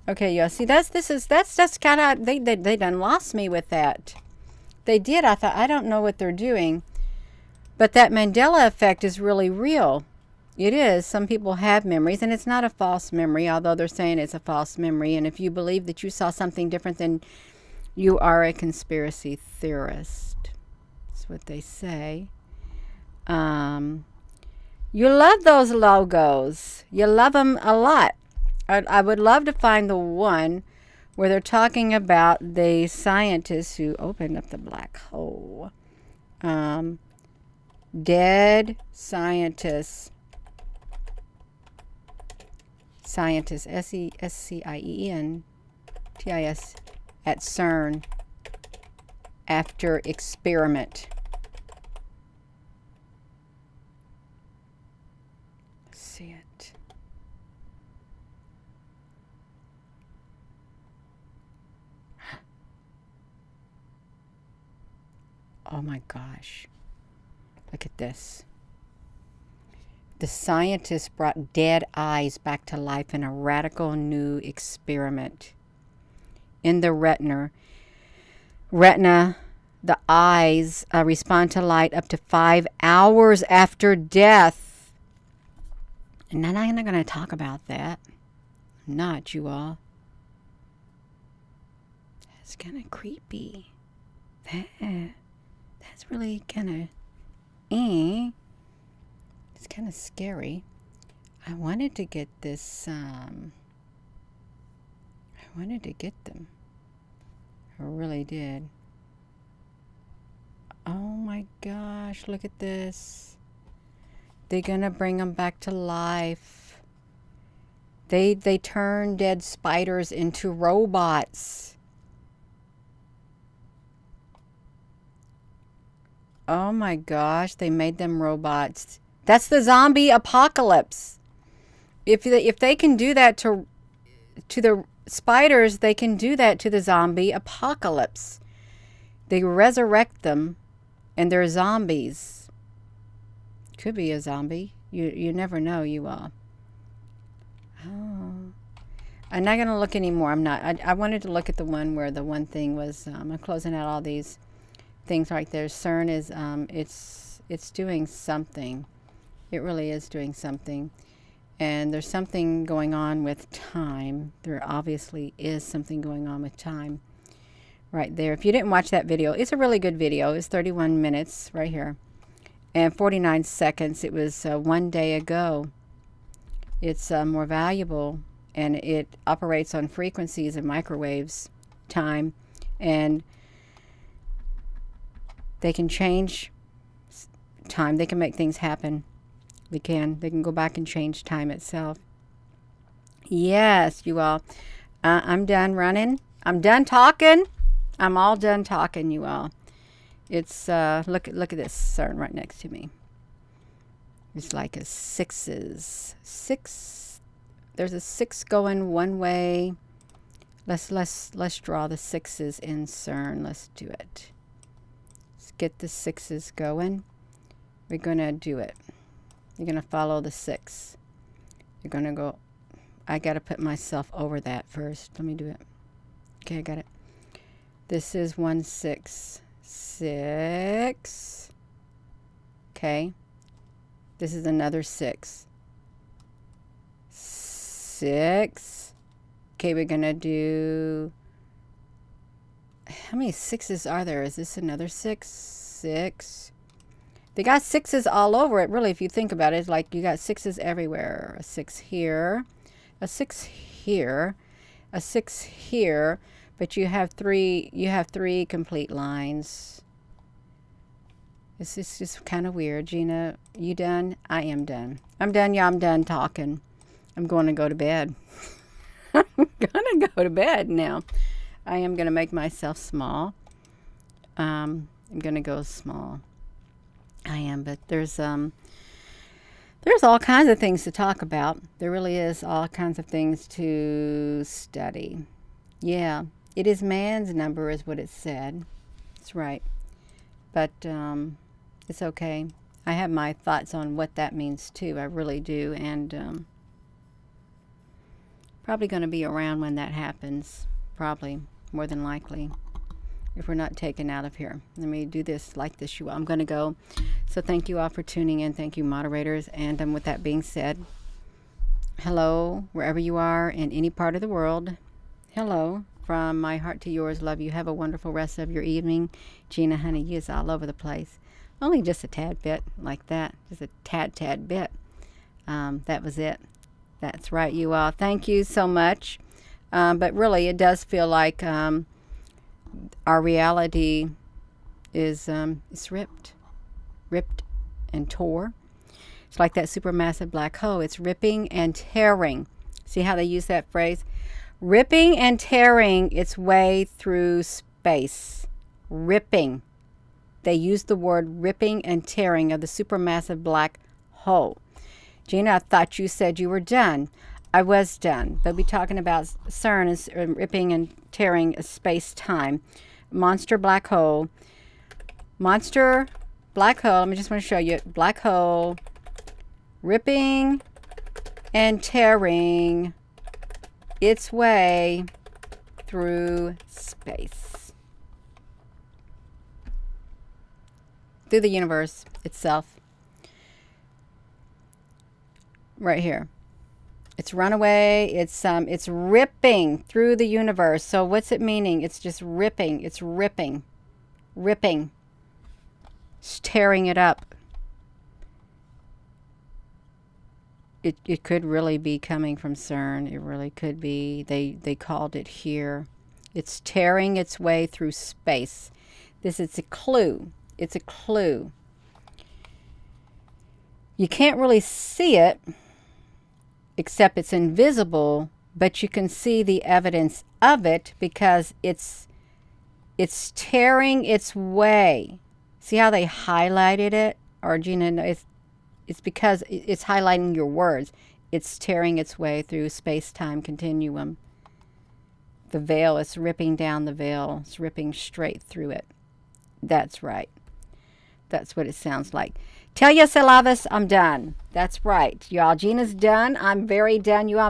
Okay, yeah. See, that's kind of they done lost me with that. They did. I thought, I don't know what they're doing, but that Mandela effect is really real. It is. Some people have memories, and it's not a false memory, although they're saying it's a false memory. And if you believe that you saw something different, then you are a conspiracy theorist. That's what they say. You love those logos. You love them a lot. I would love to find the one where they're talking about the scientists who opened up the black hole. Dead scientists. Scientists, SCIENTIS, at CERN after experiment. See it. Oh my gosh. Look at this. The scientists brought dead eyes back to life in a radical new experiment. In the retina, the eyes respond to light up to 5 hours after death. And then I'm not going to talk about that. I'm not, you all. That's kind of creepy. That's really kind of It's kind of scary. I wanted to get this, I wanted to get them. I really did. Oh my gosh, look at this. They're gonna bring them back to life. They turn dead spiders into robots. Oh my gosh, they made them robots. That's the zombie apocalypse. If they can do that to the spiders, they can do that to the zombie apocalypse. They resurrect them, and they're zombies. Could be a zombie. You never know, you all. Oh. I'm not going to look anymore. I'm not. I wanted to look at the one where the one thing was, I'm closing out all these things right there. CERN is, it's doing something. It really is doing something. And there's something going on with time. There obviously is something going on with time right there. If you didn't watch that video, it's a really good video. It's 31 minutes right here and 49 seconds. It was 1 day ago. It's more valuable, and it operates on frequencies of microwaves, time, and they can change time. They can make things happen. They can go back and change time itself. Yes, you all. I'm done running. I'm done talking. I'm all done talking, you all. It's look at this CERN right next to me. It's like a sixes. Six. There's a 6 going one way. Let's draw the 6s in CERN. Let's do it. Let's get the 6s going. We're gonna do it. You're going to follow the 6. You're going to go. I got to put myself over that first. Let me do it. Okay, I got it. This is 1 6 6. Okay. This is another 6 6. Okay, we're going to do. How many 6s are there? Is this another 6 6? They got 6s all over it, really, if you think about it. It's like you got 6s everywhere. A 6 here, a 6 here, a 6 here, but you have three complete lines. This is just kind of weird. Gina, you done? I am done. I'm done, yeah, I'm done talking. I'm going to go to bed. I'm going to go to bed now. I am going to make myself small. I'm going to go small. I am, but there's all kinds of things to talk about. There really is all kinds of things to study. Yeah, it is man's number is what it said. That's right. But it's okay. I have my thoughts on what that means too. I really do. And probably going to be around when that happens. Probably, more than likely. If we're not taken out of here. Let me do this like this, you all. I'm going to go. So thank you all for tuning in. Thank you, moderators. And with that being said, hello, wherever you are in any part of the world. Hello, from my heart to yours. Love you. Have a wonderful rest of your evening. Gina, honey, you is all over the place. Only just a tad bit like that. Just a tad bit. That was it. That's right, you all. Thank you so much. But really, it does feel like our reality is ripped and tore. It's like that supermassive black hole. It's ripping and tearing. See how they use that phrase? Ripping and tearing its way through space. Ripping. They use the word ripping and tearing of the supermassive black hole. Gina, I thought you said you were done. I was done. They'll be talking about CERN as ripping and tearing space-time. Monster black hole. Monster black hole. I just want to show you. Black hole. Ripping and tearing its way through space. Through the universe itself. Right here. It's runaway. It's ripping through the universe. So what's it meaning? It's just ripping. It's ripping. Ripping. It's tearing it up. It could really be coming from CERN. It really could be. They called it here. It's tearing its way through space. This is a clue. It's a clue. You can't really see it, except it's invisible, but you can see the evidence of it because it's tearing its way. See how they highlighted it? Or Gina, it's because it's highlighting your words. It's tearing its way through space-time continuum. The veil is ripping down the veil. It's ripping straight through it. That's right. That's what it sounds like. Tell ya, Salavis, I'm done. That's right. Y'all, Gina's done. I'm very done, you all.